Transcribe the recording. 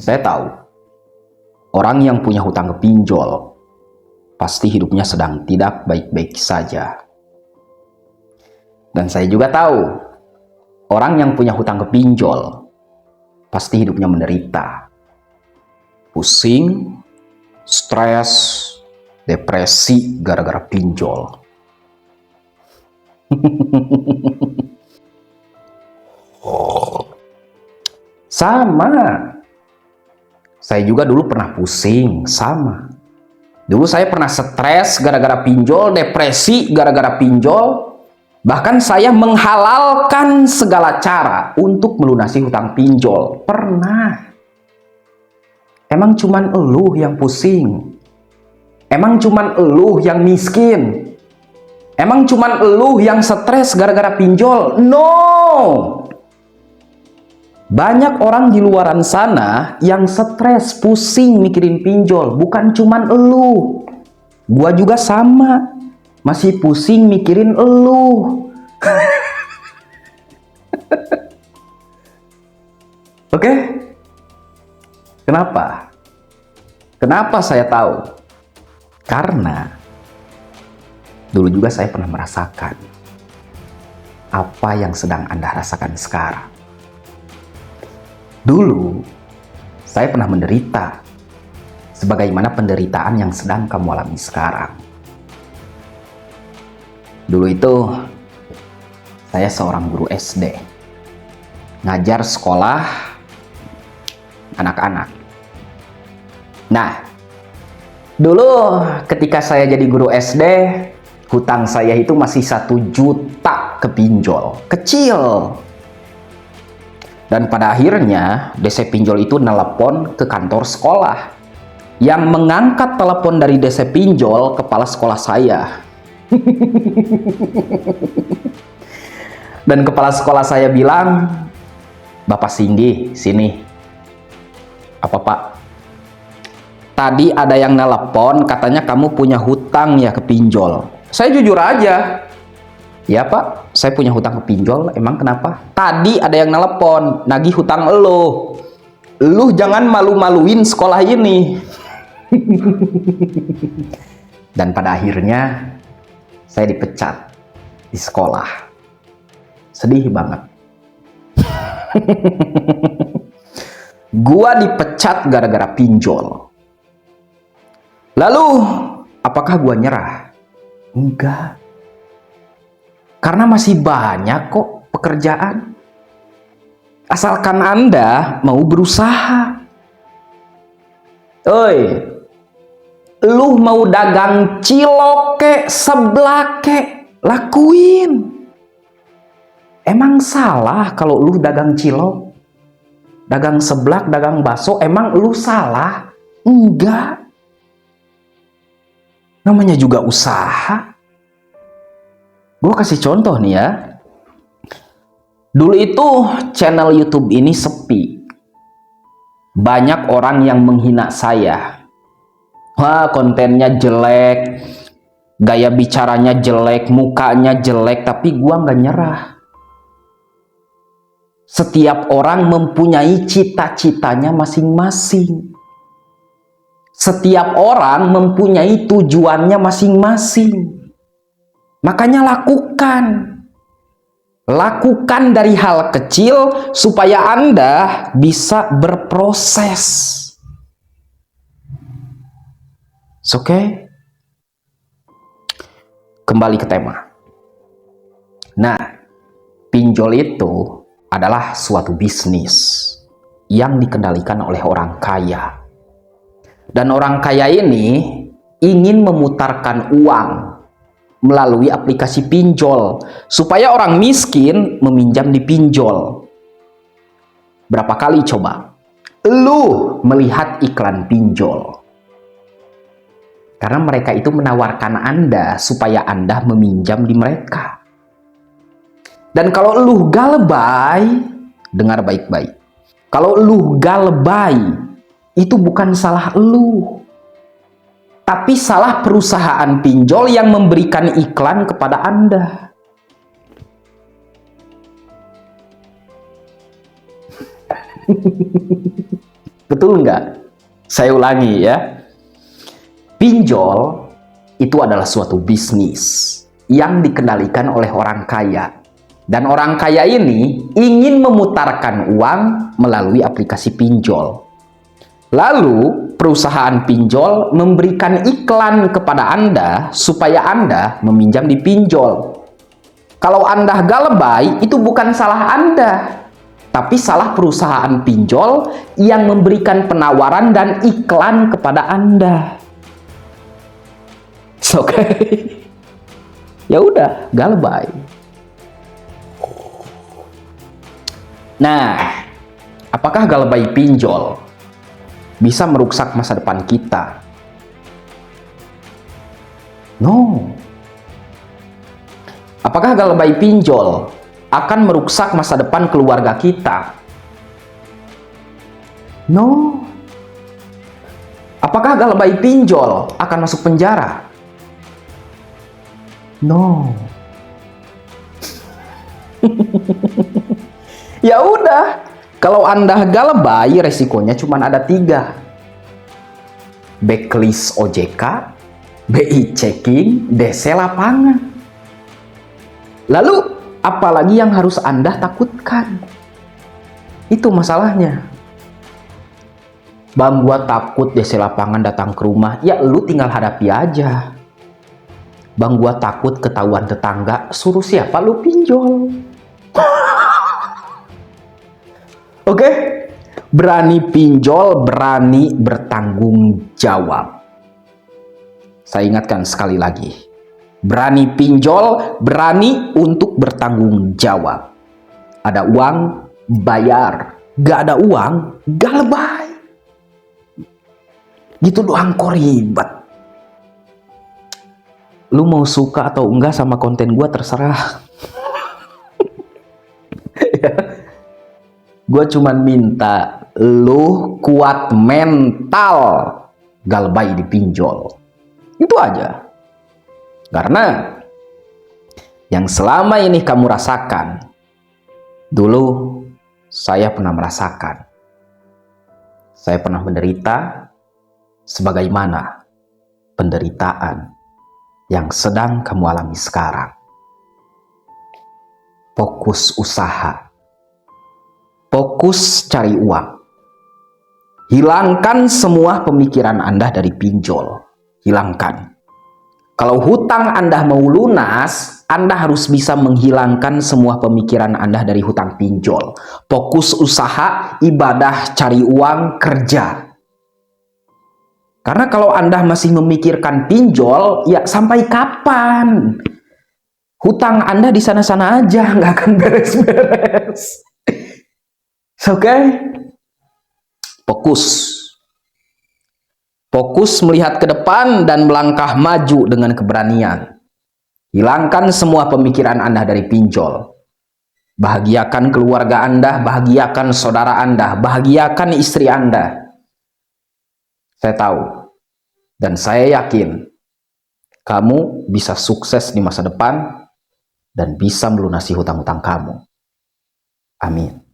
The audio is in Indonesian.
Saya tahu, orang yang punya hutang ke pinjol pasti hidupnya sedang tidak baik-baik saja. Dan saya juga tahu, orang yang punya hutang ke pinjol pasti hidupnya menderita. Pusing, stres, depresi gara-gara pinjol. Sama. Saya juga dulu pernah pusing, sama. Dulu saya pernah stres gara-gara pinjol, depresi gara-gara pinjol. Bahkan saya menghalalkan segala cara untuk melunasi hutang pinjol. Pernah. Emang cuman eluh yang pusing? Emang cuman eluh yang miskin? Emang cuman eluh yang stres gara-gara pinjol? No! Banyak orang di luaran sana yang stres, pusing mikirin pinjol. Bukan cuman elu. Gua juga sama. Masih pusing mikirin elu. Oke? Kenapa? Kenapa saya tahu? Karena dulu juga saya pernah merasakan apa yang sedang Anda rasakan sekarang. Dulu, saya pernah menderita sebagaimana penderitaan yang sedang kamu alami sekarang. Dulu itu, saya seorang guru SD, ngajar sekolah anak-anak. Nah, dulu ketika saya jadi guru SD, hutang saya itu masih 1 juta ke pinjol. Kecil. Dan pada akhirnya, DC pinjol itu nelpon ke kantor sekolah. Yang mengangkat telepon dari DC pinjol, kepala sekolah saya. Dan kepala sekolah saya bilang, "Bapak Singgi, sini." "Apa, Pak?" "Tadi ada yang nelpon, katanya kamu punya hutang ya ke pinjol." Saya jujur aja. "Ya Pak, saya punya hutang ke pinjol, emang kenapa?" "Tadi ada yang nelpon, nagih hutang elo. Lu jangan malu-maluin sekolah ini." Dan pada akhirnya, saya dipecat di sekolah. Sedih banget. Gua dipecat gara-gara pinjol. Lalu, apakah gua nyerah? Enggak. Karena masih banyak kok pekerjaan. Asalkan Anda mau berusaha. Oi, lu mau dagang cilok kek, seblak kek, lakuin. Emang salah kalau lu dagang cilok? Dagang seblak, dagang bakso, emang lu salah? Enggak. Namanya juga usaha. Gue kasih contoh nih ya. Dulu itu channel YouTube ini sepi. Banyak orang yang menghina saya. Wah, kontennya jelek, gaya bicaranya jelek, mukanya jelek, tapi gue nggak nyerah. Setiap orang mempunyai cita-citanya masing-masing. Setiap orang mempunyai tujuannya masing-masing. Makanya lakukan dari hal kecil supaya Anda bisa berproses. Oke? Kembali ke tema. Nah, pinjol itu adalah suatu bisnis yang dikendalikan oleh orang kaya. Dan orang kaya ini ingin memutarkan uang melalui aplikasi pinjol supaya orang miskin meminjam di pinjol. Berapa kali coba lu melihat iklan pinjol? Karena mereka itu menawarkan Anda supaya Anda meminjam di mereka. Dan kalau lu galebay, dengar baik-baik. Kalau lu galebay, itu bukan salah lu. Tapi salah perusahaan pinjol yang memberikan iklan kepada Anda. Betul nggak? Saya ulangi ya. Pinjol itu adalah suatu bisnis yang dikendalikan oleh orang kaya. Dan orang kaya ini ingin memutarkan uang melalui aplikasi pinjol. Lalu, perusahaan pinjol memberikan iklan kepada Anda supaya Anda meminjam di pinjol. Kalau Anda gak lebay, itu bukan salah Anda, tapi salah perusahaan pinjol yang memberikan penawaran dan iklan kepada Anda. Oke. Ya udah, gak lebay. Nah, apakah gak lebay pinjol bisa merusak masa depan kita? No. Apakah gak lebay pinjol akan merusak masa depan keluarga kita? No. Apakah gak lebay pinjol akan masuk penjara? No. Ya udah, kalau Anda gak lebay, resikonya cuma ada 3. Backlist OJK, BI checking, DC lapangan. Lalu, apalagi yang harus Anda takutkan? Itu masalahnya. Bang, gua takut DC lapangan datang ke rumah. Ya, lu tinggal hadapi aja. Bang, gua takut ketahuan tetangga. Suruh siapa lu pinjol? Oke, berani pinjol, berani bertanggung jawab. Saya ingatkan sekali lagi, berani pinjol, berani untuk bertanggung jawab. Ada uang, bayar. Gak ada uang, gak lebay. Gitu doang kok ribet. Lu mau suka atau enggak sama konten gua terserah. Gue cuman minta lu kuat mental, gak lebay dipinjol. Itu aja. Karena yang selama ini kamu rasakan, dulu saya pernah merasakan. Saya pernah menderita sebagaimana penderitaan yang sedang kamu alami sekarang. Fokus usaha. Fokus cari uang. Hilangkan semua pemikiran Anda dari pinjol. Hilangkan. Kalau hutang Anda mau lunas, Anda harus bisa menghilangkan semua pemikiran Anda dari hutang pinjol. Fokus usaha, ibadah, cari uang, kerja. Karena kalau Anda masih memikirkan pinjol, ya sampai kapan? Hutang Anda di sana-sana aja, nggak akan beres-beres. Oke, fokus. Fokus melihat ke depan dan melangkah maju dengan keberanian. Hilangkan semua pemikiran Anda dari pinjol. Bahagiakan keluarga Anda, bahagiakan saudara Anda, bahagiakan istri Anda. Saya tahu dan saya yakin kamu bisa sukses di masa depan dan bisa melunasi hutang-hutang kamu. Amin.